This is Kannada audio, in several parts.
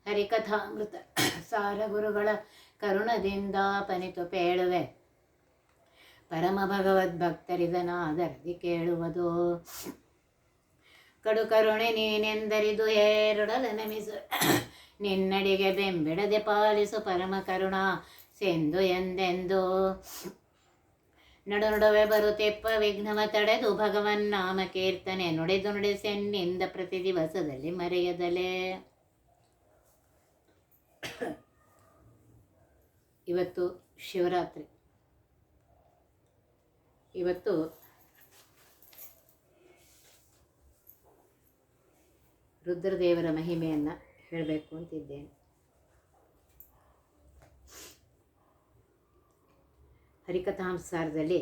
ಹರಿಕಥಾಮೃತ ಸಾರ ಗುರುಗಳ ಕರುಣದಿಂದ ಪನಿತು ಪೇಳುವೆ. ಪರಮ ಭಗವದ್ಭಕ್ತರಿದನಾದರದಿ ಕೇಳುವುದು. ಕಡು ಕರುಣೆ ನೀನೆಂದರಿದು ಏರುಡಲ ನಮಿಸು. ನಿನ್ನಡಿಗೆ ಬೆಂಬಿಡದೆ ಪಾಲಿಸು ಪರಮ ಕರುಣಾ ಸೆಂದು ಎಂದೆಂದು. ನಡು ನಡುವೆ ಬರುತ್ತೆಪ್ಪ ವಿಘ್ನವ ತಡೆದು ಭಗವನ್ ನಾಮ ಕೀರ್ತನೆ ನುಡಿದು ನುಡಿಸೆನ್ನಿಂದ ಪ್ರತಿ ದಿವಸದಲ್ಲಿ ಮರೆಯದಲೇ. ಇವತ್ತು ಶಿವರಾತ್ರಿ. ಇವತ್ತು ರುದ್ರದೇವರ ಮಹಿಮೆಯನ್ನು ಹೇಳಬೇಕು ಅಂತಿದ್ದೇನೆ. ಹರಿಕಥಾಂಸಾರದಲ್ಲಿ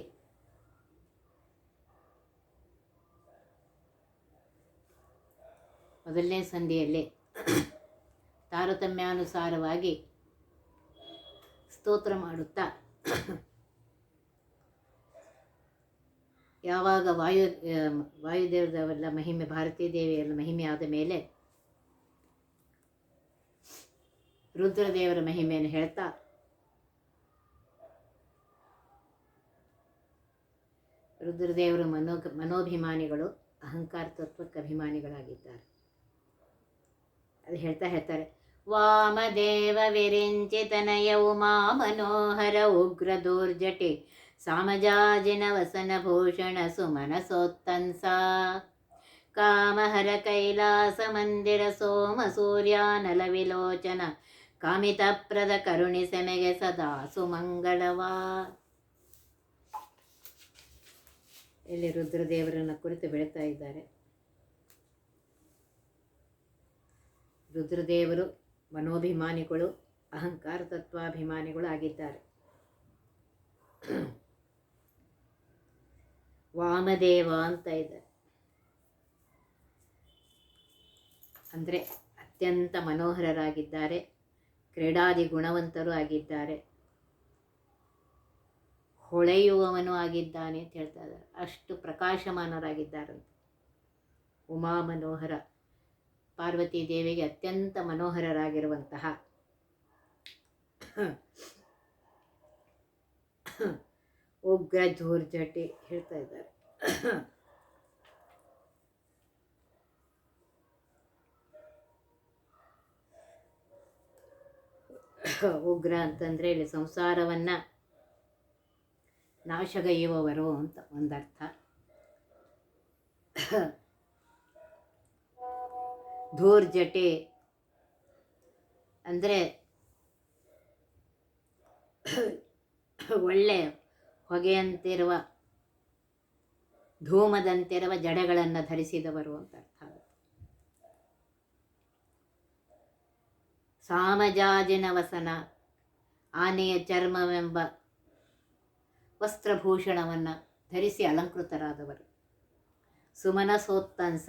ಮೊದಲನೇ ಸಂಧಿಯಲ್ಲಿ ತಾರತಮ್ಯಾನುಸಾರವಾಗಿ ಸ್ತೋತ್ರ ಮಾಡುತ್ತಾ ಯಾವಾಗ ವಾಯುದೇವರೆಲ್ಲ ಮಹಿಮೆ, ಭಾರತೀ ದೇವಿಯರ ಮಹಿಮೆ ಆದ ಮೇಲೆ ರುದ್ರದೇವರ ಮಹಿಮೆಯನ್ನು ಹೇಳ್ತಾ ರುದ್ರದೇವರು ಮನೋಭಿಮಾನಿಗಳು, ಅಹಂಕಾರ ತತ್ವಕ್ಕೆ ಅಭಿಮಾನಿಗಳಾಗಿದ್ದಾರೆ. ಅದು ಹೇಳ್ತಾರೆ, ವಾಮದೇವ ವಿರಿಂಚಿತನಯ ಉಮಾ ಮನೋಹರ ಉಗ್ರ ದೂರ್ಜಟಿ ಸಾಮಜಾಜಿನ ವಸನ ಭೂಷಣ ಸುಮನಸೋತ್ತಂಸ ಕಾಮಹರ ಕೈಲಾಸ ಮಂದಿರ ಸೋಮ ಸೂರ್ಯಾನಲ ವಿಲೋಚನ ಕಾಮಿತಪ್ರದ ಕರುಣಿ ಸೆಮೆಗೆ ಸದಾ ಸುಮಂಗಳವಾ. ಇಲ್ಲಿ ರುದ್ರದೇವರನ್ನು ಕುರಿತು ಬೆಳೀತಾ ಇದ್ದಾರೆ. ರುದ್ರದೇವರು ಮನೋಭಿಮಾನಿಗಳು, ಅಹಂಕಾರ ತತ್ವಾಭಿಮಾನಿಗಳು ಆಗಿದ್ದಾರೆ. ವಾಮದೇವ ಅಂತ ಇದ್ದಾರೆ. ಅಂದರೆ ಅತ್ಯಂತ ಮನೋಹರರಾಗಿದ್ದಾರೆ, ಕ್ರೀಡಾದಿ ಗುಣವಂತರು ಆಗಿದ್ದಾರೆ, ಹೊಳೆಯುವವನು ಆಗಿದ್ದಾನೆ ಅಂತ ಹೇಳ್ತಾ ಇದ್ದಾರೆ. ಅಷ್ಟು ಪ್ರಕಾಶಮಾನರಾಗಿದ್ದಾರಂತೆ. ಉಮಾ ಮನೋಹರ, ಪಾರ್ವತೀ ದೇವಿಗೆ ಅತ್ಯಂತ ಮನೋಹರರಾಗಿರುವಂತಹ ಉಗ್ರ ಧೂರ್ಜಟಿ ಹೇಳ್ತಾ ಇದ್ದಾರೆ. ಉಗ್ರ ಅಂತಂದರೆ ಇಲ್ಲಿ ಸಂಸಾರವನ್ನ ನಾಶಗೈಯುವವರು ಅಂತ ಒಂದರ್ಥ. ಧೂರ್ಜಟಿ ಅಂದರೆ ಒಳ್ಳೆ ಹೊಗೆಯಂತಿರುವ, ಧೂಮದಂತಿರುವ ಜಡೆಗಳನ್ನು ಧರಿಸಿದವರು ಅಂತ ಅರ್ಥ ಆಗುತ್ತೆ. ಸಾಮಜಾಜಿನ ವಸನ, ಆನೆಯ ಚರ್ಮವೆಂಬ ವಸ್ತ್ರಭೂಷಣವನ್ನು ಧರಿಸಿ ಅಲಂಕೃತರಾದವರು. ಸುಮನಸೋತ್ತಂಸ,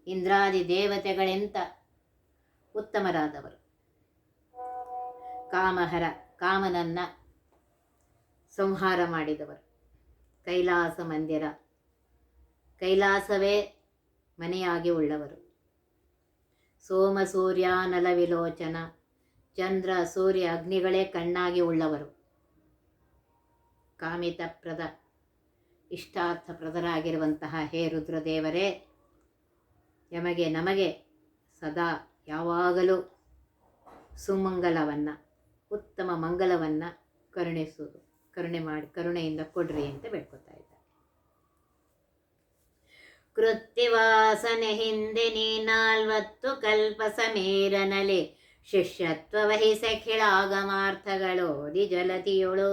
ಇಂದ್ರಾದಿ ದೇವತೆಗಳಿಂತ ಉತ್ತಮರಾದವರು. ಕಾಮಹರ, ಕಾಮನನ್ನ ಸಂಹಾರ ಮಾಡಿದವರು. ಕೈಲಾಸ ಮಂದಿರ, ಕೈಲಾಸವೇ ಮನೆಯಾಗಿ ಉಳ್ಳವರು. ಸೋಮ ಸೂರ್ಯಾನಲ ವಿಲೋಚನ, ಚಂದ್ರ ಸೂರ್ಯ ಅಗ್ನಿಗಳೇ ಕಣ್ಣಾಗಿ ಉಳ್ಳವರು. ಕಾಮಿತಪ್ರದ, ಇಷ್ಟಾರ್ಥಪ್ರದರಾಗಿರುವಂತಹ ಹೇ ರುದ್ರದೇವರೇ, ನಮಗೆ ಸದಾ ಯಾವಾಗಲೂ ಸುಮಂಗಲವನ್ನು, ಉತ್ತಮ ಮಂಗಲವನ್ನು ಕರುಣಿಸುವುದು, ಕರುಣೆಯಿಂದ ಕೊಡ್ರಿ ಅಂತ ಬೇಡ್ಕೊತಾ ಇದ್ದಾರೆ. ಕೃತ್ತಿವಾಸನೆ ಹಿಂದೆ ನೀ 40 ಕಲ್ಪ ಸಮೀರನಲಿ ಶಿಷ್ಯತ್ವ ವಹಿಸಖಿಳಾಗಮಾರ್ಥಗಳೋದಿ ಜಲತಿಯೊಳು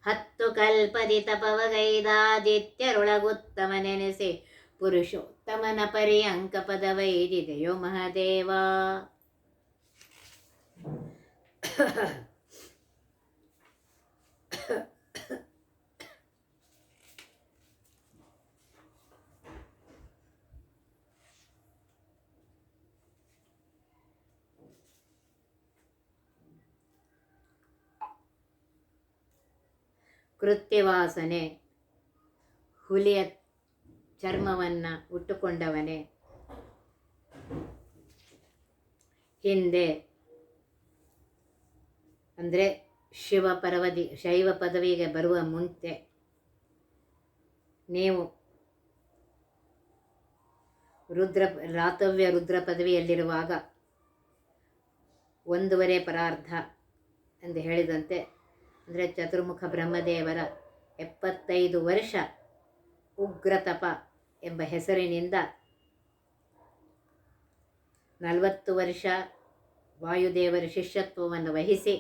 10 ಕಲ್ಪದಿ ತಪವಗೈದಾದಿತ್ಯರೊಳಗುತ್ತಮನೆನೆಸಿ ಪುರುಷೋತ್ತಮನ ಪರ್ಯಂಕ ಪದವೈದಿದೆಯೋ ಮಹದೇವ. ಕೃತ್ಯವಾಸನೆ, ಹುಲಿಯ ಚರ್ಮವನ್ನು ಉಟ್ಟುಕೊಂಡವನೇ, ಹಿಂದೆ ಅಂದರೆ ಶೈವ ಪದವಿಗೆ ಬರುವ ಮುಂಚೆ ನೀವು ರಾತವ್ಯ ರುದ್ರ ಪದವಿಯಲ್ಲಿರುವಾಗ 1.5 ಪರಾರ್ಧ ಎಂದು ಹೇಳಿದಂತೆ, ಅಂದರೆ ಚತುರ್ಮುಖ ಬ್ರಹ್ಮದೇವರ 75 ವರ್ಷ ಉಗ್ರತಪ ಎಂಬ ಹೆಸರಿನಿಂದ 40 ವರ್ಷ ವಾಯುದೇವರ ಶಿಷ್ಯತ್ವವನ್ನು ವಹಿಸಿ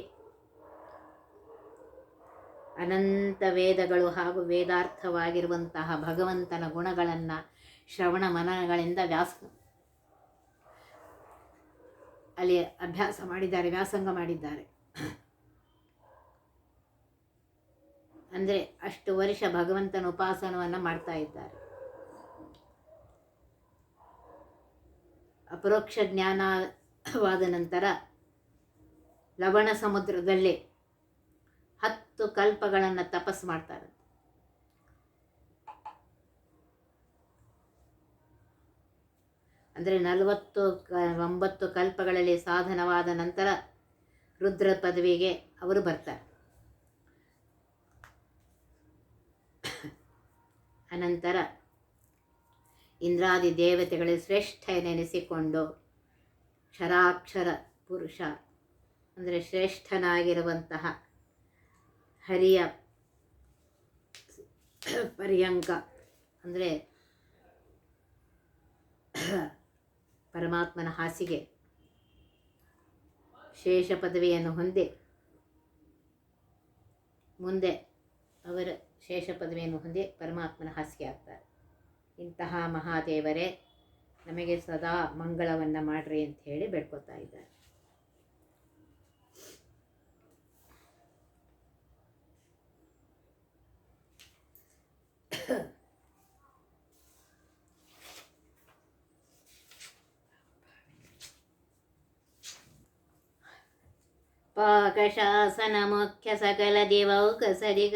ಅನಂತ ವೇದಗಳು ಹಾಗೂ ವೇದಾರ್ಥವಾಗಿರುವಂತಹ ಭಗವಂತನ ಗುಣಗಳನ್ನು ಶ್ರವಣ ಮನನಗಳಿಂದ ಅಲ್ಲಿ ಅಭ್ಯಾಸ ಮಾಡಿದ್ದಾರೆ, ವ್ಯಾಸಂಗ ಮಾಡಿದ್ದಾರೆ. ಅಂದರೆ ಅಷ್ಟು ವರ್ಷ ಭಗವಂತನ ಉಪಾಸನವನ್ನು ಮಾಡ್ತಾ ಇದ್ದಾರೆ. ಅಪರೋಕ್ಷ ಜ್ಞಾನವಾದ ನಂತರ ಲವಣ ಸಮುದ್ರದಲ್ಲಿ 10 ಕಲ್ಪಗಳನ್ನು ತಪಸ್ಸು ಮಾಡ್ತಾರೆ. ಅಂದರೆ 49 ಕಲ್ಪಗಳಲ್ಲಿ ಸಾಧನವಾದ ನಂತರ ರುದ್ರ ಪದವಿಗೆ ಅವರು ಬರ್ತಾರೆ. ಅನಂತರ ಇಂದ್ರಾದಿ ದೇವತೆಗಳಲ್ಲಿ ಶ್ರೇಷ್ಠ ನೆನೆಸಿಕೊಂಡು ಕ್ಷರಾಕ್ಷರ ಪುರುಷ ಅಂದರೆ ಶ್ರೇಷ್ಠನಾಗಿರುವಂತಹ ಹರಿಯ ಪರ್ಯಂಕ ಅಂದರೆ ಪರಮಾತ್ಮನ ಹಾಸಿಗೆ ಶೇಷ ಪದವಿಯನ್ನು ಹೊಂದಿ ಮುಂದೆ ಅವರ ಶೇಷ ಪದವಿಯನ್ನು ಹೊಂದಿ ಪರಮಾತ್ಮನ ಹಾಸಿಗೆ ಆಗ್ತಾರೆ. ಇಂತಹ ಮಹಾದೇವರೇ ನಮಗೆ ಸದಾ ಮಂಗಳವನ್ನು ಮಾಡ್ರಿ ಅಂತ ಹೇಳಿ ಬೇಡ್ಕೊತಾ ಇದ್ದಾರೆ. ಪಾಕಶಾಸನ ಮುಖ್ಯ ಸಕಲ ದಿವೌಕಸರಿಗ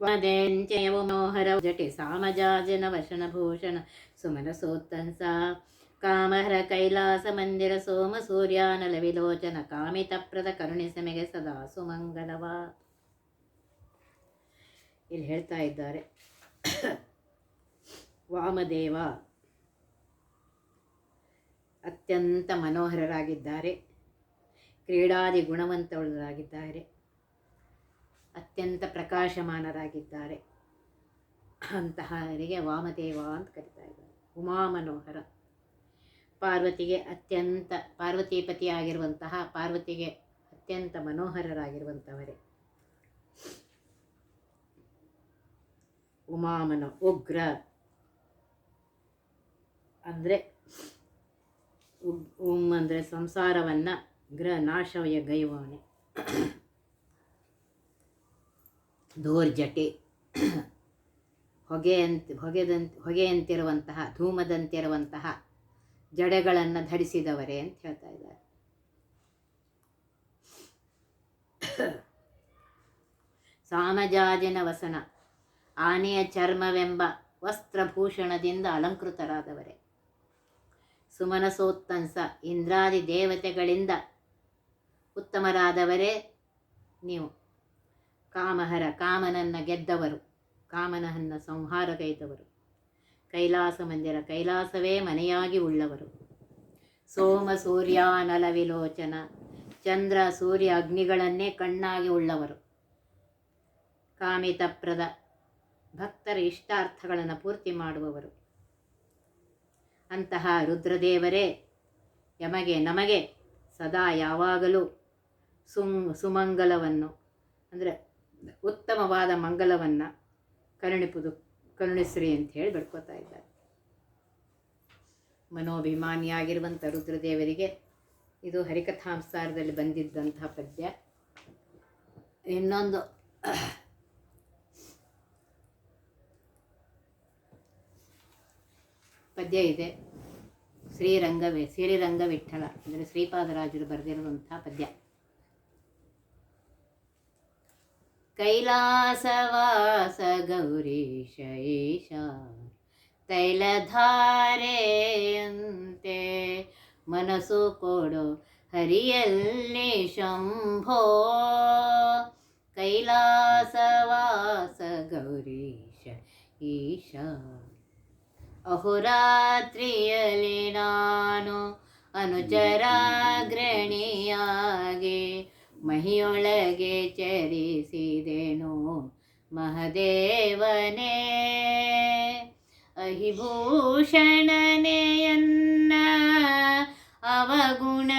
ವದೆಂಚಯವು ಮೋಹರ ಜಟಿ ಸಾಮಜಾಜನ ವಶನಭೂಷಣ ಸುಮನಸೋತ್ತಂಸ ಕಾಮಹರ ಕೈಲಾಸ ಮಂದಿರ ಸೋಮ ಸೂರ್ಯಾನಲ ವಿಲೋಚನ ಕಾಮಿತಪ್ರದ ಕರುಣಿಸಮೆಗೆ ಸದಾ ಸುಮಂಗಲವ. ಇಲ್ಲಿ ಹೇಳ್ತಾ ಇದ್ದಾರೆ, ವಾಮದೇವ ಅತ್ಯಂತ ಮನೋಹರರಾಗಿದ್ದಾರೆ, ಕ್ರೀಡಾದಿ ಗುಣವಂತರಾಗಿದ್ದಾರೆ, ಅತ್ಯಂತ ಪ್ರಕಾಶಮಾನರಾಗಿದ್ದಾರೆ. ಅಂತಹವರಿಗೆ ವಾಮದೇವ ಅಂತ ಕರೀತಾ ಇದ್ದಾರೆ. ಉಮಾ ಮನೋಹರ, ಪಾರ್ವತೀಪತಿಯಾಗಿರುವಂತಹ ಪಾರ್ವತಿಗೆ ಅತ್ಯಂತ ಮನೋಹರರಾಗಿರುವಂಥವರೇ. ಉಮಾಮನ ಉಗ್ರ ಅಂದರೆ ಅಂದರೆ ಸಂಸಾರವನ್ನು ನಾಶವಯ ಗೈವವನೆ. ದೋರ್ಜಟಿ ಹೊಗೆಯಂತಿರುವಂತಹ ಧೂಮದಂತಿರುವಂತಹ ಜಡೆಗಳನ್ನು ಧರಿಸಿದವರೇ ಅಂತ ಹೇಳ್ತಾ ಇದ್ದಾರೆ. ಸಾಮಜಾಜಿನ ವಸನ, ಆನೆಯ ಚರ್ಮವೆಂಬ ವಸ್ತ್ರಭೂಷಣದಿಂದ ಅಲಂಕೃತರಾದವರೇ. ಸುಮನಸೋತ್ತಂಸ, ಇಂದ್ರಾದಿ ದೇವತೆಗಳಿಂದ ಉತ್ತಮರಾದವರೇ ನೀವು. ಕಾಮಹರ, ಕಾಮನನ್ನು ಗೆದ್ದವರು, ಕಾಮನನ್ನು ಸಂಹಾರಗೈದವರು. ಕೈಲಾಸ ಮಂದಿರ, ಕೈಲಾಸವೇ ಮನೆಯಾಗಿ ಉಳ್ಳವರು. ಸೋಮ ಸೂರ್ಯಾನಲ ವಿಲೋಚನ, ಚಂದ್ರ ಸೂರ್ಯ ಅಗ್ನಿಗಳನ್ನೇ ಕಣ್ಣಾಗಿ ಉಳ್ಳವರು. ಕಾಮಿತಪ್ರದ, ಭಕ್ತರ ಇಷ್ಟಾರ್ಥಗಳನ್ನು ಪೂರ್ತಿ ಮಾಡುವವರು. ಅಂತಹ ರುದ್ರದೇವರೇ ನಮಗೆ ಸದಾ ಯಾವಾಗಲೂ ಸುಮಂಗಲವನ್ನು ಅಂದರೆ ಉತ್ತಮವಾದ ಮಂಗಲವನ್ನು ಕರುಣಿಸ್ರಿ ಅಂತ ಹೇಳಿ ಬೇಡ್ಕೋತಾ ಇದ್ದಾರೆ. ಮನೋಭಿಮಾನಿಯಾಗಿರುವಂಥ ರುದ್ರದೇವರಿಗೆ ಇದು ಹರಿಕಥಾಂಸಾರದಲ್ಲಿ ಬಂದಿದ್ದಂತಹ ಪದ್ಯ. ಇನ್ನೊಂದು ಪದ್ಯ ಇದೆ, ಶ್ರೀರಂಗ ವಿಠ್ಠಲ ಅಂದರೆ ಶ್ರೀಪಾದರಾಜರು ಬರೆದಿರುವಂಥ ಪದ್ಯ. ಕೈಲಾಸವಾಸ ಗೌರೀಶ ಈಶ ತೈಲಧಾರೆಯಂತೆ ಮನಸ್ಸು ಕೊಡು ಹರಿಯಲ್ಲಿ ಶಂಭೋ. ಕೈಲಾಸವಾಸ ಗೌರೀಶ ಈಶ. ಅಹೋರಾತ್ರಿಯಲ್ಲಿ ನಾನು ಅನುಚರಾಗ್ರಣಿಯಾಗಿ ಮಹಿಯೊಳಗೆ ಚರಿಸಿದೆನು ಮಹದೇವನೇ. ಅಹಿಭೂಷಣನೆಯನ್ನ ಅವಗುಣಗಳೆಣಿಸದಲೆ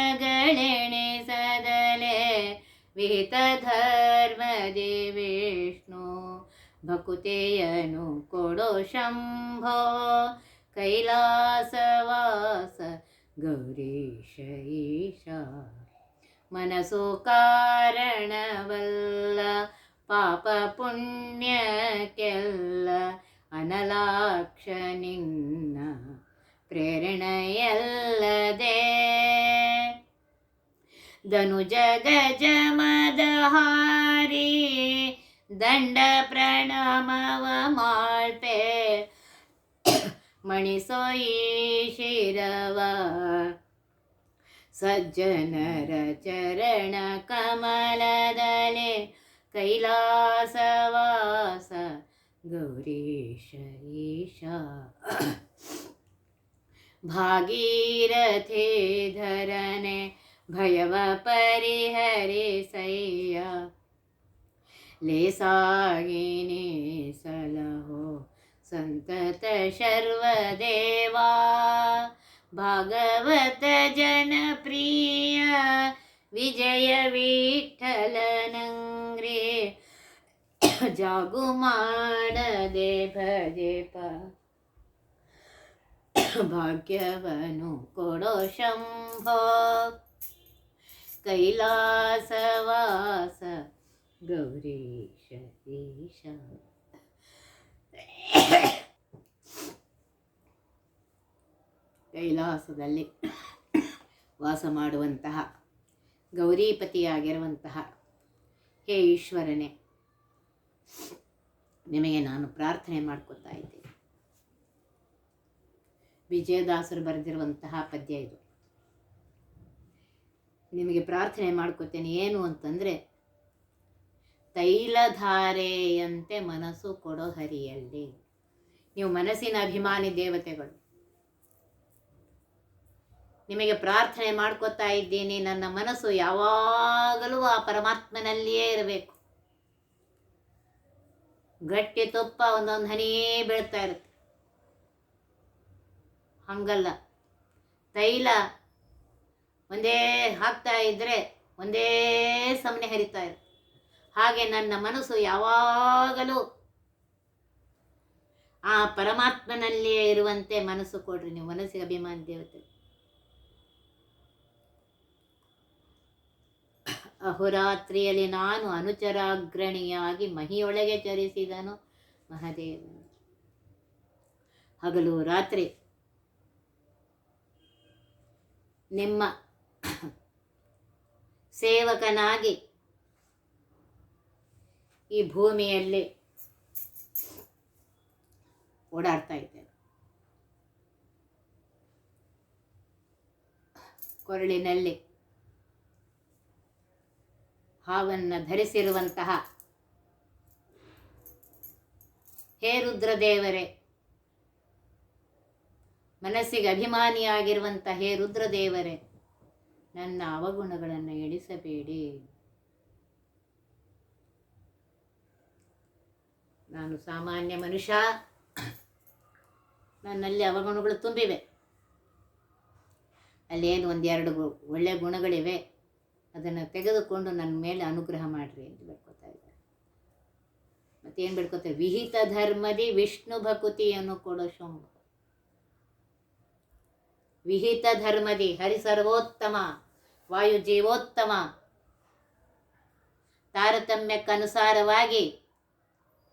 ವಿಹಿತ ಧರ್ಮದಿ ವಿಷ್ಣು ಭಕುತೆಯನು ಕೊಡೋ ಶಂಭೋ. ಕೈಲಾಸವಾಸ ಗೌರೀಶ ಈಶ. ಮನಸ್ಸು ಕಾರಣವಲ್ಲ ಪಾಪ ಪುಣ್ಯಕ್ಕೆಲ್ಲ ಅನಲಾಕ್ಷ ನಿನ್ನ ಪ್ರೇರಣೆಯಲ್ಲದೆ. ಧನುಜ ಗಜಮದಹಾರಿ ದಂಡ ಪ್ರಣಾಮವ ಮಾಳ್ಪೆ. ಮಣಿಸೋ ಈ ಶಿರವ ಸಜ್ಜನರ ಚರಣ ಕಮಲದಲೆ. ಕೈಲಾಸವಾಸ ಗೌರೀಶ ಈಶ. ಭಾಗೀರಥಿ ಧರನೆ ಭಯವ ಪರಿಹರಿಸಯ್ಯ. ಲೇಸಾಗಿ ನೀ ಸಲಹೋ ಸಂತತ ಶರ್ವದೇವಾ. ಭಾಗವತ ಜನಪ್ರಿಯ ವಿಜಯ ವಿಠಲನಂಗ್ರಿ. ಜಾಗು ಮಾಡದೆ ಭಜೆಪ ಭಾಗ್ಯವನು ಕೊಡೋ ಶಂಭೋ. ಕೈಲಾಸವಾಸ ಗೌರೀಶ ಈಶ. ಕೈಲಾಸದಲ್ಲಿ ವಾಸ ಮಾಡುವಂತಹ ಗೌರೀಪತಿಯಾಗಿರುವಂತಹ ಹೇ ಈಶ್ವರನೇ, ನಿಮಗೆ ನಾನು ಪ್ರಾರ್ಥನೆ ಮಾಡ್ಕೊತಾ ಇದ್ದೇನೆ. ವಿಜಯದಾಸರು ಬರೆದಿರುವಂತಹ ಪದ್ಯ ಇದು. ನಿಮಗೆ ಪ್ರಾರ್ಥನೆ ಮಾಡ್ಕೊತೇನೆ. ಏನು ಅಂತಂದರೆ, ತೈಲಧಾರೆಯಂತೆ ಮನಸ್ಸು ಕೊಡೋ ಹರಿಯಲ್ಲಿ. ನೀವು ಮನಸ್ಸಿನ ಅಭಿಮಾನಿ ದೇವತೆಗಳು. ನಿಮಗೆ ಪ್ರಾರ್ಥನೆ ಮಾಡ್ಕೊತಾ ಇದ್ದೀನಿ, ನನ್ನ ಮನಸ್ಸು ಯಾವಾಗಲೂ ಆ ಪರಮಾತ್ಮನಲ್ಲಿಯೇ ಇರಬೇಕು. ಗಟ್ಟಿ ತುಪ್ಪ ಒಂದೊಂದು ಹನಿ ಬೀಳ್ತಾ ಇರುತ್ತೆ, ಹಂಗಲ್ಲ. ತೈಲ ಒಂದೇ ಹಾಕ್ತಾ ಇದ್ರೆ ಒಂದೇ ಸಮನೆ ಹರಿತಾ ಇರುತ್ತೆ. ಹಾಗೆ ನನ್ನ ಮನಸ್ಸು ಯಾವಾಗಲೂ ಆ ಪರಮಾತ್ಮನಲ್ಲಿಯೇ ಇರುವಂತೆ ಮನಸ್ಸು ಕೊಡ್ರಿ ನೀವು, ಮನಸ್ಸಿಗೆ ಅಭಿಮಾನಿ ದೇವತೆ. ಅಹೋರಾತ್ರಿಯಲ್ಲಿ ನಾನು ಅನುಚರಾಗ್ರಣಿಯಾಗಿ ಮಹಿಯೊಳಗೆ ಚರಿಸಿದನು ಮಹಾದೇವನು. ಹಗಲು ರಾತ್ರಿ ನಿಮ್ಮ ಸೇವಕನಾಗಿ ಈ ಭೂಮಿಯಲ್ಲಿ ಓಡಾಡ್ತಾ ಇದ್ದೇನೆ. ಕೊರಳಿನಲ್ಲಿ ಹಾವನ್ನು ಧರಿಸಿರುವಂತಹ ಹೇ ರುದ್ರದೇವರೇ, ಮನಸ್ಸಿಗೆ ಅಭಿಮಾನಿಯಾಗಿರುವಂತಹ ಹೇ ರುದ್ರದೇವರೇ, ನನ್ನ ಅವಗುಣಗಳನ್ನು ಎಣಿಸಬೇಡಿ. ನಾನು ಸಾಮಾನ್ಯ ಮನುಷ್ಯ, ನನ್ನಲ್ಲಿ ಅವಗುಣಗಳು ತುಂಬಿವೆ. ಅಲ್ಲೇನು ಒಂದೆರಡು ಒಳ್ಳೆಯ ಗುಣಗಳಿವೆ, ಅದನ್ನು ತೆಗೆದುಕೊಂಡು ನನ್ನ ಮೇಲೆ ಅನುಗ್ರಹ ಮಾಡಿರಿ ಅಂತ ಬೇಡ್ಕೊತಾ ಇದ್ದಾರೆ. ಮತ್ತೇನು ಬೇಡ್ಕೊತಾರೆ? ವಿಹಿತ ಧರ್ಮದಿ ವಿಷ್ಣು ಭಕುತಿಯನ್ನು ಕೊಡೋ ಶಂಭ. ವಿಹಿತ ಧರ್ಮದಿ ಹರಿಸರ್ವೋತ್ತಮ, ವಾಯು ಜೀವೋತ್ತಮ, ತಾರತಮ್ಯಕ್ಕನುಸಾರವಾಗಿ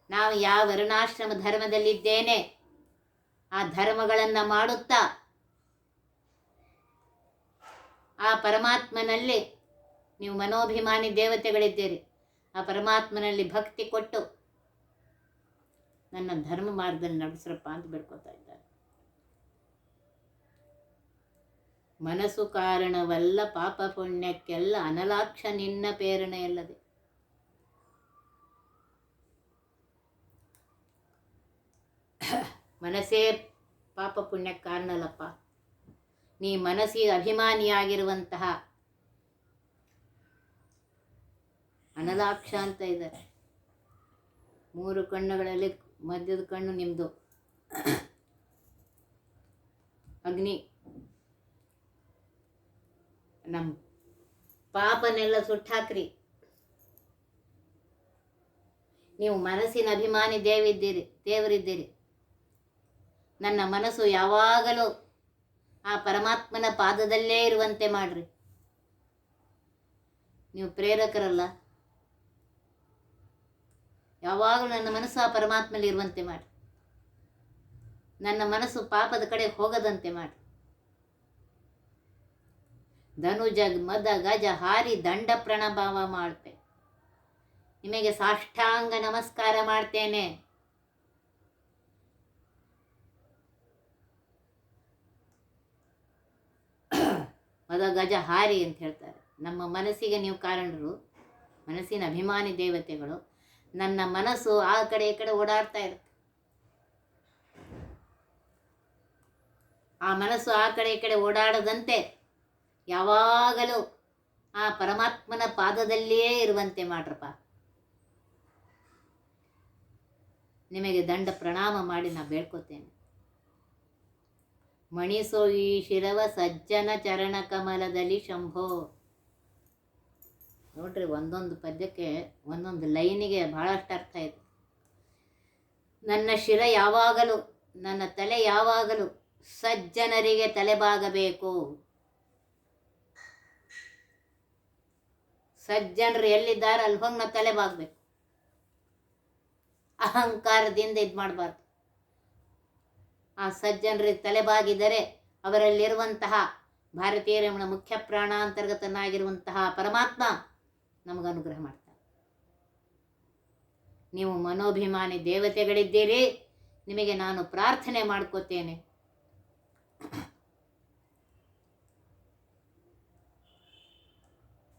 ನಾವು ಯಾವ ವರ್ಣಾಶ್ರಮ ಧರ್ಮದಲ್ಲಿದ್ದೇನೆ ಆ ಧರ್ಮಗಳನ್ನು ಮಾಡುತ್ತಾ ಆ ಪರಮಾತ್ಮನಲ್ಲಿ ನೀವು ಮನೋಭಿಮಾನಿ ದೇವತೆಗಳಿದ್ದೀರಿ. ಆ ಪರಮಾತ್ಮನಲ್ಲಿ ಭಕ್ತಿ ಕೊಟ್ಟು ನನ್ನ ಧರ್ಮ ಮಾರ್ಗದಲ್ಲಿ ನಡೆಸ್ರಪ್ಪ ಅಂತ ಬೇಡ್ಕೊತಾ ಇದ್ದಾರೆ. ಮನಸ್ಸು ಕಾರಣವಲ್ಲ ಪಾಪ ಪುಣ್ಯಕ್ಕೆಲ್ಲ ಅನಲಾಕ್ಷ ನಿನ್ನ ಪ್ರೇರಣೆಯಲ್ಲದೆ. ಮನಸ್ಸೇ ಪಾಪ ಪುಣ್ಯಕ್ಕೆ ಕಾರಣ ಅಲ್ಲಪ್ಪ. ನೀ ಮನಸ್ಸಿಗೆ ಅಭಿಮಾನಿಯಾಗಿರುವಂತಹ ಅನಲಾಕ್ಷ ಅಂತ ಇದ್ದಾರೆ. 3 ಕಣ್ಣುಗಳಲ್ಲಿ ಮಧ್ಯದ ಕಣ್ಣು ನಿಮ್ಮದು ಅಗ್ನಿ. ನಮ್ಮ ಪಾಪನೆಲ್ಲ ಸುಟ್ಟಾಕ್ರಿ. ನೀವು ಮನಸ್ಸಿನ ಅಭಿಮಾನಿ ದೇವರಿದ್ದೀರಿ. ನನ್ನ ಮನಸ್ಸು ಯಾವಾಗಲೂ ಆ ಪರಮಾತ್ಮನ ಪಾದದಲ್ಲೇ ಇರುವಂತೆ ಮಾಡ್ರಿ. ನೀವು ಪ್ರೇರಕರಲ್ಲ, ಯಾವಾಗಲೂ ನನ್ನ ಮನಸ್ಸು ಆ ಪರಮಾತ್ಮಲ್ಲಿ ಇರುವಂತೆ ಮಾಡಿ. ನನ್ನ ಮನಸ್ಸು ಪಾಪದ ಕಡೆ ಹೋಗದಂತೆ ಮಾಡಿ. ಧನುಜ ಮದ ಗಜ ಹಾರಿ ದಂಡ ಪ್ರಣಭಾವ ಮಾಡ್ತೆ. ನಿಮಗೆ ಸಾಷ್ಟಾಂಗ ನಮಸ್ಕಾರ ಮಾಡ್ತೇನೆ. ಮದ ಗಜ ಹಾರಿ ಅಂತ ಹೇಳ್ತಾರೆ. ನಮ್ಮ ಮನಸ್ಸಿಗೆ ನೀವು ಕಾರಣರು, ಮನಸ್ಸಿನ ಅಭಿಮಾನಿ ದೇವತೆಗಳು. ನನ್ನ ಮನಸ್ಸು ಆ ಕಡೆ ಈ ಕಡೆ ಓಡಾಡ್ತಾ ಇರುತ್ತೆ. ಆ ಮನಸ್ಸು ಆ ಕಡೆ ಈ ಕಡೆ ಓಡಾಡದಂತೆ ಯಾವಾಗಲೂ ಆ ಪರಮಾತ್ಮನ ಪಾದದಲ್ಲಿಯೇ ಇರುವಂತೆ ಮಾಡ್ರಪ್ಪ. ನಿಮಗೆ ದಂಡ ಪ್ರಣಾಮ ಮಾಡಿ ನಾ ಬೇಡ್ಕೋತೇನೆ. ಮಣಿಸೋ ಈ ಶಿರವ ಸಜ್ಜನ ಚರಣ ಕಮಲದಲ್ಲಿ ಶಂಭೋ. ನೋಡ್ರಿ, ಒಂದೊಂದು ಪದ್ಯಕ್ಕೆ ಒಂದೊಂದು ಲೈನಿಗೆ ಬಹಳಷ್ಟು ಅರ್ಥ ಇದೆ. ನನ್ನ ಶಿರ ಯಾವಾಗಲೂ, ನನ್ನ ತಲೆ ಯಾವಾಗಲೂ ಸಜ್ಜನರಿಗೆ ತಲೆಬಾಗಬೇಕು. ಸಜ್ಜನರು ಎಲ್ಲಿದ್ದಾರೆ ಅಲ್ಲಿ ಹೋಗಿ ನಾವು ತಲೆಬಾಗಬೇಕು. ಅಹಂಕಾರದಿಂದ ಇದು ಮಾಡಬಾರ್ದು. ಆ ಸಜ್ಜನರಿಗೆ ತಲೆಬಾಗಿದರೆ ಅವರಲ್ಲಿರುವಂತಹ ಭಾರತೀಯ ರಮಣ ಮುಖ್ಯ ಪ್ರಾಣಾಂತರ್ಗತನಾಗಿರುವಂತಹ ಪರಮಾತ್ಮ ನಮಗೆ ಅನುಗ್ರಹ ಮಾಡ್ತಾರೆ. ನೀವು ಮನೋಭಿಮಾನಿ ದೇವತೆಗಳಿದ್ದೀರಿ. ನಿಮಗೆ ನಾನು ಪ್ರಾರ್ಥನೆ ಮಾಡ್ಕೋತೇನೆ.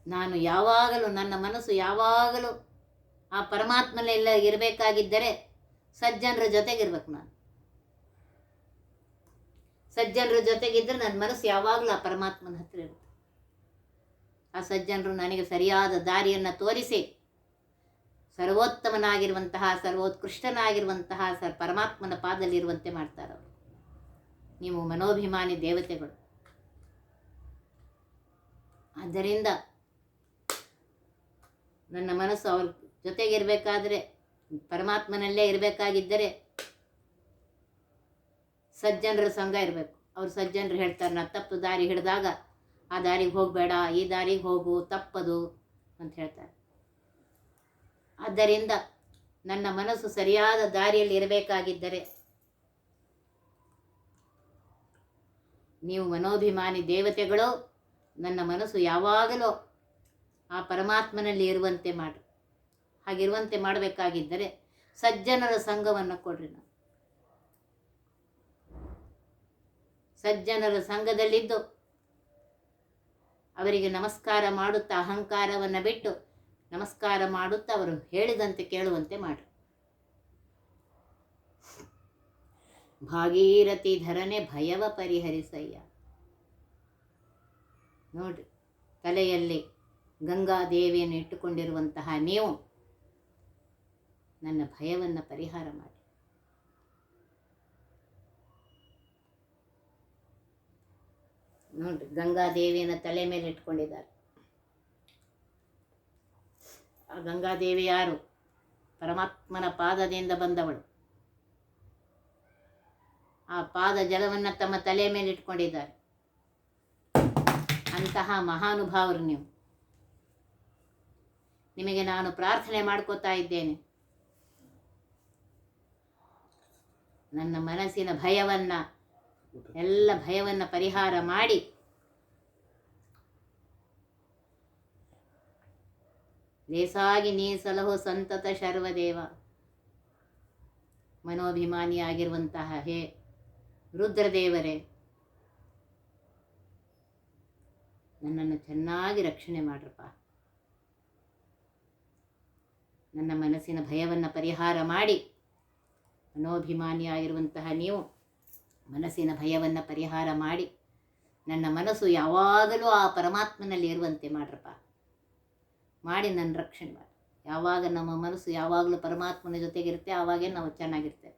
ನಾನು ಯಾವಾಗಲೂ, ನನ್ನ ಮನಸ್ಸು ಯಾವಾಗಲೂ ಆ ಪರಮಾತ್ಮನೆಲ್ಲ ಇರಬೇಕಾಗಿದ್ದರೆ ಸಜ್ಜನರ ಜೊತೆಗಿರ್ಬೇಕು. ನಾನು ಸಜ್ಜನರ ಜೊತೆಗಿದ್ದರೆ ನನ್ನ ಮನಸ್ಸು ಯಾವಾಗಲೂ ಆ ಪರಮಾತ್ಮನ ಹತ್ರ ಇರುತ್ತೆ. ಆ ಸಜ್ಜನರು ನನಗೆ ಸರಿಯಾದ ದಾರಿಯನ್ನು ತೋರಿಸಿ ಸರ್ವೋತ್ತಮನಾಗಿರುವಂತಹ, ಸರ್ವೋತ್ಕೃಷ್ಟನಾಗಿರುವಂತಹ ಪರಮಾತ್ಮನ ಪಾದದಲ್ಲಿರುವಂತೆ ಮಾಡ್ತಾರವರು. ನೀವು ಮನೋಭಿಮಾನಿ ದೇವತೆಗಳು. ಆದ್ದರಿಂದ ನನ್ನ ಮನಸ್ಸು ಅವ್ರ ಜೊತೆಗಿರಬೇಕಾದ್ರೆ, ಪರಮಾತ್ಮನಲ್ಲೇ ಇರಬೇಕಾಗಿದ್ದರೆ ಸಜ್ಜನರ ಸಂಘ ಇರಬೇಕು. ಅವ್ರು ಸಜ್ಜನರು ಹೇಳ್ತಾರೆ, ನಾ ತಪ್ಪು ದಾರಿ ಹಿಡಿದಾಗ ಆ ದಾರಿಗೆ ಹೋಗಬೇಡ, ಈ ದಾರಿಗೆ ಹೋಗು, ತಪ್ಪದು ಅಂತ ಹೇಳ್ತಾರೆ. ಆದ್ದರಿಂದ ನನ್ನ ಮನಸ್ಸು ಸರಿಯಾದ ದಾರಿಯಲ್ಲಿ ಇರಬೇಕಾಗಿದ್ದರೆ ನೀವು ಮನೋಭಿಮಾನಿ ದೇವತೆಗಳು. ನನ್ನ ಮನಸ್ಸು ಯಾವಾಗಲೂ ಆ ಪರಮಾತ್ಮನಲ್ಲಿ ಇರುವಂತೆ ಮಾಡಿ. ಹಾಗಿರುವಂತೆ ಮಾಡಬೇಕಾಗಿದ್ದರೆ ಸಜ್ಜನರ ಸಂಘವನ್ನು ಕೊಡ್ರಿ. ನಾವು ಸಜ್ಜನರ ಸಂಘದಲ್ಲಿದ್ದು ಅವರಿಗೆ ನಮಸ್ಕಾರ ಮಾಡುತ್ತಾ, ಅಹಂಕಾರವನ್ನು ಬಿಟ್ಟು ನಮಸ್ಕಾರ ಮಾಡುತ್ತಾ ಅವರು ಹೇಳಿದಂತೆ ಕೇಳುವಂತೆ ಮಾಡಿ. ಭಾಗೀರಥಿ ಧರನೆ ಭಯವ ಪರಿಹರಿಸಯ್ಯ. ನೋಡ್ರಿ, ತಲೆಯಲ್ಲಿ ಗಂಗಾದೇವಿಯನ್ನು ಇಟ್ಟುಕೊಂಡಿರುವಂತಹ ನೀವು ನನ್ನ ಭಯವನ್ನು ಪರಿಹಾರ ಮಾಡಿ. ನೋಡ್ರಿ, ಗಂಗಾದೇವಿಯನ್ನು ತಲೆ ಮೇಲೆ ಇಟ್ಕೊಂಡಿದ್ದಾರೆ. ಆ ಗಂಗಾದೇವಿ ಯಾರು? ಪರಮಾತ್ಮನ ಪಾದದಿಂದ ಬಂದವಳು. ಆ ಪಾದ ಜಲವನ್ನು ತಮ್ಮ ತಲೆ ಮೇಲೆ ಇಟ್ಕೊಂಡಿದ್ದಾರೆ. ಅಂತಹ ಮಹಾನುಭಾವರು ನೀವು. ನಿಮಗೆ ನಾನು ಪ್ರಾರ್ಥನೆ ಮಾಡ್ಕೋತಾ ಇದ್ದೇನೆ. ನನ್ನ ಮನಸ್ಸಿನ ಭಯವನ್ನು, ಎಲ್ಲ ಭಯವನ್ನು ಪರಿಹಾರ ಮಾಡಿ ಲೇಸಾಗಿ ನೀ ಸಲಹೋ ಸಂತತ ಶರ್ವದೇವ. ಮನೋಭಿಮಾನಿಯಾಗಿರುವಂತಹ ಹೇ ರುದ್ರದೇವರೇ, ನನ್ನನ್ನು ಚೆನ್ನಾಗಿ ರಕ್ಷಣೆ ಮಾಡ್ರಪ್ಪ. ನನ್ನ ಮನಸ್ಸಿನ ಭಯವನ್ನು ಪರಿಹಾರ ಮಾಡಿ, ಮನೋಭಿಮಾನಿಯಾಗಿರುವಂತಹ ನೀವು ಮನಸ್ಸಿನ ಭಯವನ್ನು ಪರಿಹಾರ ಮಾಡಿ ನನ್ನ ಮನಸ್ಸು ಯಾವಾಗಲೂ ಆ ಪರಮಾತ್ಮನಲ್ಲಿ ಇರುವಂತೆ ಮಾಡ್ರಪ್ಪ. ಮಾಡಿ ನನ್ನ ರಕ್ಷಣೆ ಮಾಡಿ. ಯಾವಾಗ ನಮ್ಮ ಮನಸ್ಸು ಯಾವಾಗಲೂ ಪರಮಾತ್ಮನ ಜೊತೆಗಿರುತ್ತೆ ಆವಾಗೇ ನಾವು ಚೆನ್ನಾಗಿರ್ತೇವೆ.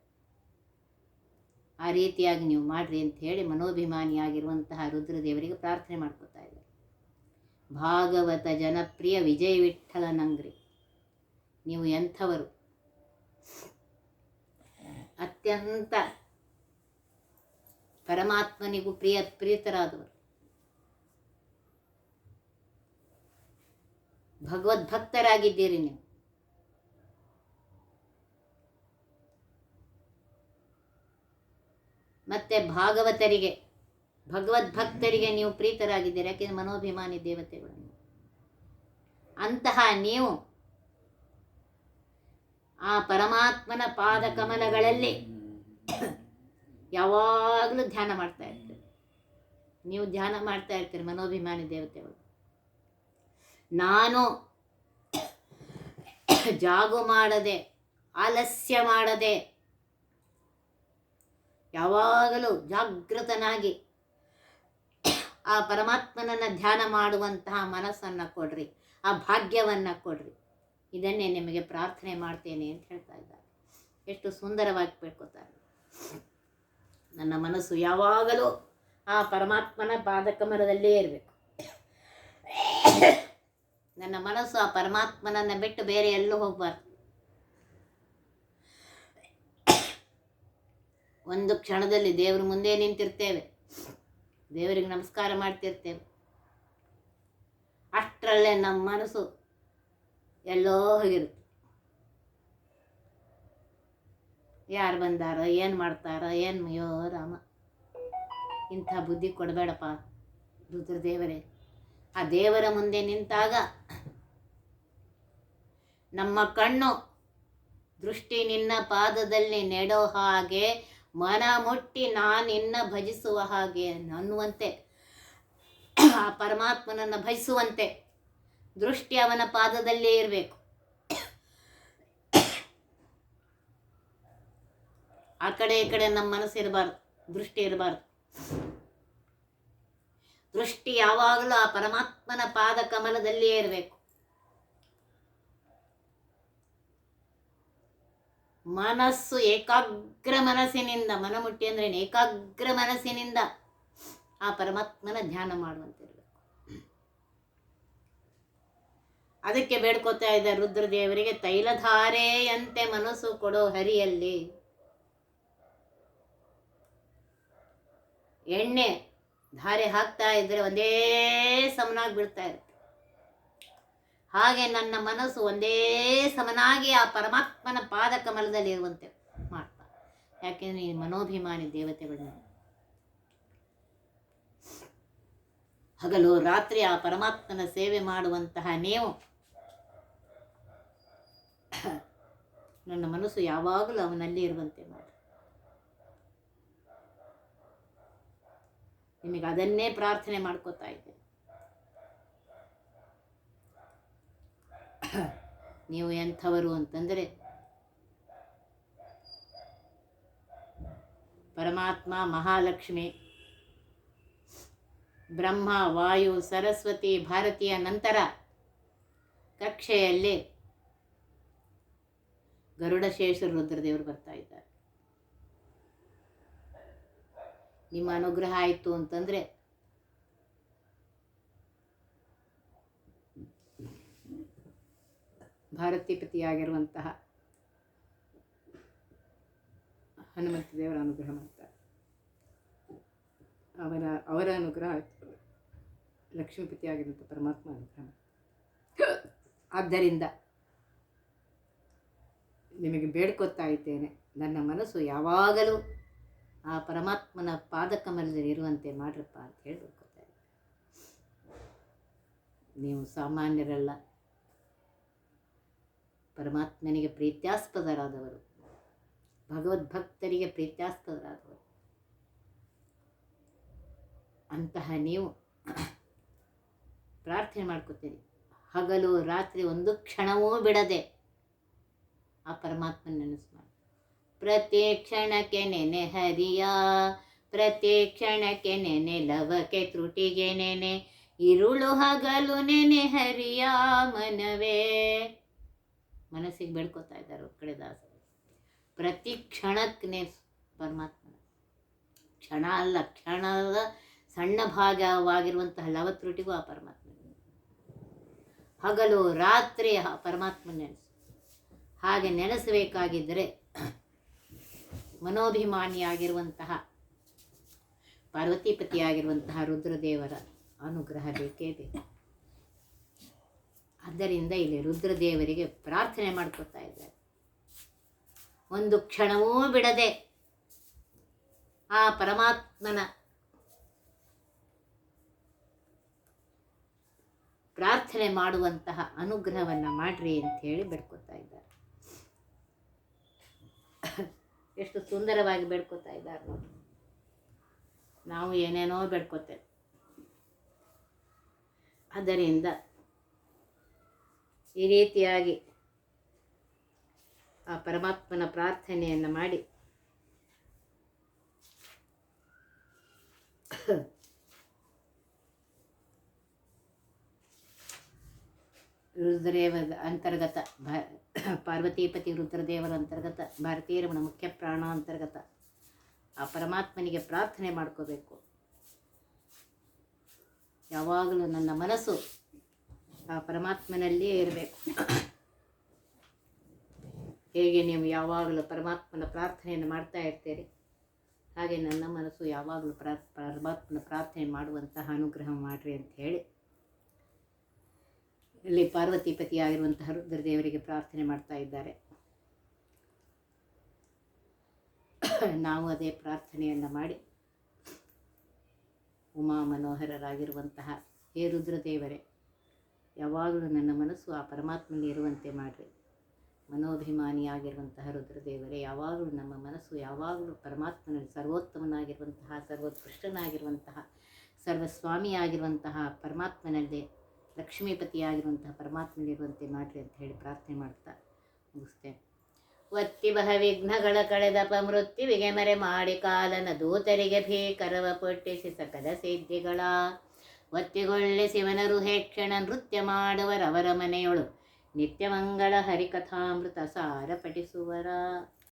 ಆ ರೀತಿಯಾಗಿ ನೀವು ಮಾಡಿರಿ ಅಂತ ಹೇಳಿ ಮನೋಭಿಮಾನಿಯಾಗಿರುವಂತಹ ರುದ್ರದೇವರಿಗೆ ಪ್ರಾರ್ಥನೆ ಮಾಡ್ಕೊತಾ ಇದ್ದಾರೆ. ಭಾಗವತ ಜನಪ್ರಿಯ ವಿಜಯ ವಿಠ್ಠಲನಂಗ್ರಿ, ನೀವು ಎಂಥವರು, ಅತ್ಯಂತ ಪರಮಾತ್ಮನಿಗೂ ಪ್ರೀತರಾದವರು, ಭಗವದ್ಭಕ್ತರಾಗಿದ್ದೀರಿ ನೀವು. ಮತ್ತೆ ಭಗವದ್ಭಕ್ತರಿಗೆ ನೀವು ಪ್ರೀತರಾಗಿದ್ದೀರಿ. ಯಾಕೆಂದರೆ ಮನೋಭಿಮಾನಿ ದೇವತೆಗಳು ನೀವು. ಅಂತಹ ನೀವು ಆ ಪರಮಾತ್ಮನ ಪಾದ ಕಮಲಗಳಲ್ಲಿ ಯಾವಾಗಲೂ ಧ್ಯಾನ ಮಾಡ್ತಾ ಇರ್ತೀರಿ. ನೀವು ಧ್ಯಾನ ಮಾಡ್ತಾ ಇರ್ತೀರಿ ಮನೋಭಿಮಾನಿ ದೇವತೆಗಳು. ನಾನು ಜಾಗು ಮಾಡದೆ, ಆಲಸ್ಯ ಮಾಡದೆ, ಯಾವಾಗಲೂ ಜಾಗೃತನಾಗಿ ಆ ಪರಮಾತ್ಮನನ್ನು ಧ್ಯಾನ ಮಾಡುವಂತಹ ಮನಸ್ಸನ್ನು ಕೊಡ್ರಿ, ಆ ಭಾಗ್ಯವನ್ನು ಕೊಡ್ರಿ. ಇದನ್ನೇ ನಿಮಗೆ ಪ್ರಾರ್ಥನೆ ಮಾಡ್ತೇನೆ ಅಂತ ಹೇಳ್ತಾ ಇದ್ದಾರೆ. ಎಷ್ಟು ಸುಂದರವಾಗಿ ಬೇಡ್ಕೋತಾರೆ. ನನ್ನ ಮನಸ್ಸು ಯಾವಾಗಲೂ ಆ ಪರಮಾತ್ಮನ ಪಾದಕಮಲದಲ್ಲೇ ಇರಬೇಕು. ನನ್ನ ಮನಸ್ಸು ಆ ಪರಮಾತ್ಮನನ್ನು ಬಿಟ್ಟು ಬೇರೆ ಎಲ್ಲೂ ಹೋಗಬಾರ್ದು. ಒಂದು ಕ್ಷಣದಲ್ಲಿ ದೇವ್ರ ಮುಂದೆ ನಿಂತಿರ್ತೇವೆ, ದೇವರಿಗೆ ನಮಸ್ಕಾರ ಮಾಡ್ತಿರ್ತೇವೆ. ಅಷ್ಟರಲ್ಲೇ ನಮ್ಮ ಮನಸ್ಸು ಎಲ್ಲೋ ಹೋಗಿರುತ್ತೆ. ಯಾರು ಬಂದಾರ, ಏನು ಮಾಡ್ತಾರ, ಏನು ಅಯ್ಯೋ ರಾಮ, ಇಂಥ ಬುದ್ಧಿ ಕೊಡಬೇಡಪ್ಪ ರುದ್ರದೇವರೇ. ಆ ದೇವರ ಮುಂದೆ ನಿಂತಾಗ ನಮ್ಮ ಕಣ್ಣು ದೃಷ್ಟಿ ನಿನ್ನ ಪಾದದಲ್ಲಿ ನೆಡೋ ಹಾಗೆ, ಮನ ಮುಟ್ಟಿ ನಾನಿನ್ನ ಭಜಿಸುವ ಹಾಗೆ ಅನ್ನುವಂತೆ, ಆ ಪರಮಾತ್ಮನನ್ನು ಭಜಿಸುವಂತೆ ದೃಷ್ಟಿ ಅವನ ಪಾದದಲ್ಲೇ ಇರಬೇಕು. ಆ ಕಡೆ ಈ ಕಡೆ ನಮ್ಮ ಮನಸ್ಸು ಇರಬಾರ್ದು, ದೃಷ್ಟಿ ಇರಬಾರ್ದು. ದೃಷ್ಟಿ ಯಾವಾಗಲೂ ಆ ಪರಮಾತ್ಮನ ಪಾದ ಕಮಲದಲ್ಲಿಯೇ ಇರಬೇಕು. ಮನಸ್ಸು ಏಕಾಗ್ರ ಮನಸ್ಸಿನಿಂದ, ಮನಮುಟ್ಟಿ ಅಂದ್ರೆ ಏಕಾಗ್ರ ಮನಸ್ಸಿನಿಂದ ಆ ಪರಮಾತ್ಮನ ಧ್ಯಾನ ಮಾಡುವಂತಿರಬೇಕು. ಅದಕ್ಕೆ ಬೇಡ್ಕೋತಾ ಇದ್ದ ರುದ್ರದೇವರಿಗೆ, ತೈಲಧಾರೆಯಂತೆ ಮನಸ್ಸು ಕೊಡೋ ಹರಿಯಲ್ಲಿ. ಎಣ್ಣೆ ಧಾರೆ ಹಾಕ್ತಾ ಇದ್ರೆ ಒಂದೇ ಸಮನಾಗಿ ಬೀಳ್ತಾ ಇರುತ್ತೆ. ಹಾಗೆ ನನ್ನ ಮನಸ್ಸು ಒಂದೇ ಸಮನಾಗಿ ಆ ಪರಮಾತ್ಮನ ಪಾದ ಕಮಲದಲ್ಲಿ ಇರುವಂತೆ ಮಾಡ್ತಾ. ಯಾಕೆಂದ್ರೆ ಈ ಮನೋಭಿಮಾನಿ ದೇವತೆಗಳು ಹಗಲು ರಾತ್ರಿ ಆ ಪರಮಾತ್ಮನ ಸೇವೆ ಮಾಡುವಂತಹ ನೀವು, ನನ್ನ ಮನಸ್ಸು ಯಾವಾಗಲೂ ಅವನಲ್ಲಿ ಇರುವಂತೆ ಮಾಡಿ. ನಿಮಗೆ ಅದನ್ನೇ ಪ್ರಾರ್ಥನೆ ಮಾಡ್ಕೋತಾ ಇದ್ದೆ. ನೀವು ಎಂಥವರು ಅಂತಂದರೆ, ಪರಮಾತ್ಮ, ಮಹಾಲಕ್ಷ್ಮಿ, ಬ್ರಹ್ಮ, ವಾಯು, ಸರಸ್ವತಿ, ಭಾರತೀಯ ನಂತರ ಕಕ್ಷೆಯಲ್ಲಿ ಗರುಡಶೇಷ ರುದ್ರದೇವರು ಬರ್ತಾ ಇದ್ದಾರೆ. ನಿಮ್ಮ ಅನುಗ್ರಹ ಆಯಿತು ಅಂತಂದರೆ ಭಾರತೀಪತಿಯಾಗಿರುವಂತಹ ಹನುಮಂತ ದೇವರ ಅನುಗ್ರಹ ಮಾಡ್ತಾರೆ. ಅವರ ಅನುಗ್ರಹ ಆಯಿತು, ಲಕ್ಷ್ಮೀಪತಿಯಾಗಿರುವಂಥ ಪರಮಾತ್ಮ ಅನುಗ್ರಹ. ಆದ್ದರಿಂದ ನಿಮಗೆ ಬೇಡ್ಕೊತಾ ಇದ್ದೇನೆ, ನನ್ನ ಮನಸ್ಸು ಯಾವಾಗಲೂ ಆ ಪರಮಾತ್ಮನ ಪಾದಕಮಲದಲ್ಲಿ ಇರುವಂತೆ ಮಾಡ್ರಪ್ಪ ಅಂತ ಹೇಳಿ ಬೇಡ್ಕೊತಾ ಇದ್ದೆ. ನೀವು ಸಾಮಾನ್ಯರಲ್ಲ, ಪರಮಾತ್ಮನಿಗೆ ಪ್ರೀತ್ಯಾಸ್ಪದರಾದವರು, ಭಗವದ್ಭಕ್ತರಿಗೆ ಪ್ರೀತ್ಯಾಸ್ಪದರಾದವರು. ಅಂತಹ ನೀವು ಪ್ರಾರ್ಥನೆ ಮಾಡ್ಕೋತೀನಿ, ಹಗಲು ರಾತ್ರಿ ಒಂದು ಕ್ಷಣವೂ ಬಿಡದೆ ಆ ಪರಮಾತ್ಮನ ನೆನೆಸು ಮಾಡಿ. ಪ್ರತಿ ಕ್ಷಣಕ್ಕೆ ನೆನೆ ಹರಿಯ, ಪ್ರತಿ ಕ್ಷಣಕ್ಕೆ ನೆನೆ ಲವಕ್ಕೆ ತ್ರುಟಿಗೆ ನೆನೆ, ಇರುಳು ಹಗಲು ನೆನೆ ಹರಿಯ ಮನವೇ. ಮನಸ್ಸಿಗೆ ಬೇಡ್ಕೋತಾ ಇದ್ದಾರೆ ಒಂದು ಕಡೆ ದಾಸರು. ಪ್ರತಿ ಕ್ಷಣಕ್ಕೆ ಪರಮಾತ್ಮನ, ಕ್ಷಣ ಅಲ್ಲ ಕ್ಷಣದ ಸಣ್ಣ ಭಾಗವಾಗಿರುವಂತಹ ಲವತ್ರುಟಿಗೂ ಆ ಪರಮಾತ್ಮ, ಹಗಲು ರಾತ್ರಿ ಪರಮಾತ್ಮನ ನೆನೆಸು. ಹಾಗೆ ನೆನೆಸಬೇಕಾಗಿದ್ದರೆ ಮನೋಭಿಮಾನಿಯಾಗಿರುವಂತಹ ಪಾರ್ವತೀಪತಿಯಾಗಿರುವಂತಹ ರುದ್ರದೇವರ ಅನುಗ್ರಹ ಬೇಕೇ ಬೇಕು. ಆದ್ದರಿಂದ ಇಲ್ಲಿ ರುದ್ರದೇವರಿಗೆ ಪ್ರಾರ್ಥನೆ ಮಾಡ್ಕೊತಾ ಇದ್ದಾರೆ, ಒಂದು ಕ್ಷಣವೂ ಬಿಡದೆ ಆ ಪರಮಾತ್ಮನ ಪ್ರಾರ್ಥನೆ ಮಾಡುವಂತಹ ಅನುಗ್ರಹವನ್ನು ಮಾಡ್ರಿ ಅಂತ ಹೇಳಿ ಬೇಡ್ಕೊತಾ ಇದ್ದಾರೆ. ಎಷ್ಟು ಸುಂದರವಾಗಿ ಬೇಡ್ಕೊತಾ ಇದ್ದಾರೆ ನೋಡಿ. ನಾವು ಏನೇನೋ ಬೇಡ್ಕೊತೇವೆ. ಆದ್ದರಿಂದ ಈ ರೀತಿಯಾಗಿ ಆ ಪರಮಾತ್ಮನ ಪ್ರಾರ್ಥನೆಯನ್ನು ಮಾಡಿ ರುದ್ರದೇವರ ಅಂತರ್ಗತ ಪಾರ್ವತೀಪತಿ ರುದ್ರದೇವರ ಅಂತರ್ಗತ ಭಾರತೀಯ ರಮಣ ಮುಖ್ಯ ಪ್ರಾಣ ಅಂತರ್ಗತ ಆ ಪರಮಾತ್ಮನಿಗೆ ಪ್ರಾರ್ಥನೆ ಮಾಡ್ಕೋಬೇಕು. ಯಾವಾಗಲೂ ನನ್ನ ಮನಸ್ಸು ಆ ಪರಮಾತ್ಮನಲ್ಲಿಯೇ ಇರಬೇಕು. ಹೇಗೆ ನೀವು ಯಾವಾಗಲೂ ಪರಮಾತ್ಮನ ಪ್ರಾರ್ಥನೆಯನ್ನು ಮಾಡ್ತಾ ಇರ್ತೀರಿ, ಹಾಗೆ ನನ್ನ ಮನಸ್ಸು ಯಾವಾಗಲೂ ಪರಮಾತ್ಮನ ಪ್ರಾರ್ಥನೆ ಮಾಡುವಂತಹ ಅನುಗ್ರಹ ಮಾಡಿರಿ ಅಂತ ಹೇಳಿ ಇಲ್ಲಿ ಪಾರ್ವತೀಪತಿಯಾಗಿರುವಂತಹ ರುದ್ರದೇವರಿಗೆ ಪ್ರಾರ್ಥನೆ ಮಾಡ್ತಾ ಇದ್ದಾರೆ. ನಾವು ಅದೇ ಪ್ರಾರ್ಥನೆಯನ್ನು ಮಾಡಿ ಉಮಾ ಮನೋಹರರಾಗಿರುವಂತಹ ಹೇ ರುದ್ರದೇವರೇ, ಯಾವಾಗಲೂ ನನ್ನ ಮನಸ್ಸು ಆ ಪರಮಾತ್ಮನಲ್ಲಿ ಇರುವಂತೆ ಮಾಡಿರಿ. ಮನೋಭಿಮಾನಿಯಾಗಿರುವಂತಹ ರುದ್ರದೇವರೇ, ಯಾವಾಗಲೂ ನಮ್ಮ ಮನಸ್ಸು ಯಾವಾಗಲೂ ಪರಮಾತ್ಮನಲ್ಲಿ ಸರ್ವೋತ್ತಮನಾಗಿರುವಂತಹ ಸರ್ವೋತ್ಕೃಷ್ಟನಾಗಿರುವಂತಹ ಸರ್ವಸ್ವಾಮಿಯಾಗಿರುವಂತಹ ಪರಮಾತ್ಮನಲ್ಲೇ ಲಕ್ಷ್ಮೀಪತಿಯಾಗಿರುವಂತಹ ಪರಮಾತ್ಮನಿರುವಂತೆ ಮಾಡಿರಿ ಅಂತ ಹೇಳಿ ಪ್ರಾರ್ಥನೆ ಮಾಡ್ತಾ ಮುಗಿಸ್ತೇನೆ. ಒತ್ತಿ ಬಹ ವಿಘ್ನಗಳ ಕಳೆದಪ ಮೃತ್ಯುವಿಗೆ ಮರೆ ಮಾಡಿ ಕಾಲನ ದೂತರಿಗೆ ಭೀಕರವ ಪೊಟ್ಟಿಸಿ ಸಕಲ ಸಿದ್ಧಿಗಳ ಒತ್ತಿಗೊಳ್ಳೆ ಶಿವನರು ಹೇಕ್ಷಣ ನೃತ್ಯ ಮಾಡುವರವರ ಮನೆಯೊಳು ನಿತ್ಯಮಂಗಳ ಹರಿಕಥಾಮೃತ ಸಾರ ಪಠಿಸುವರ.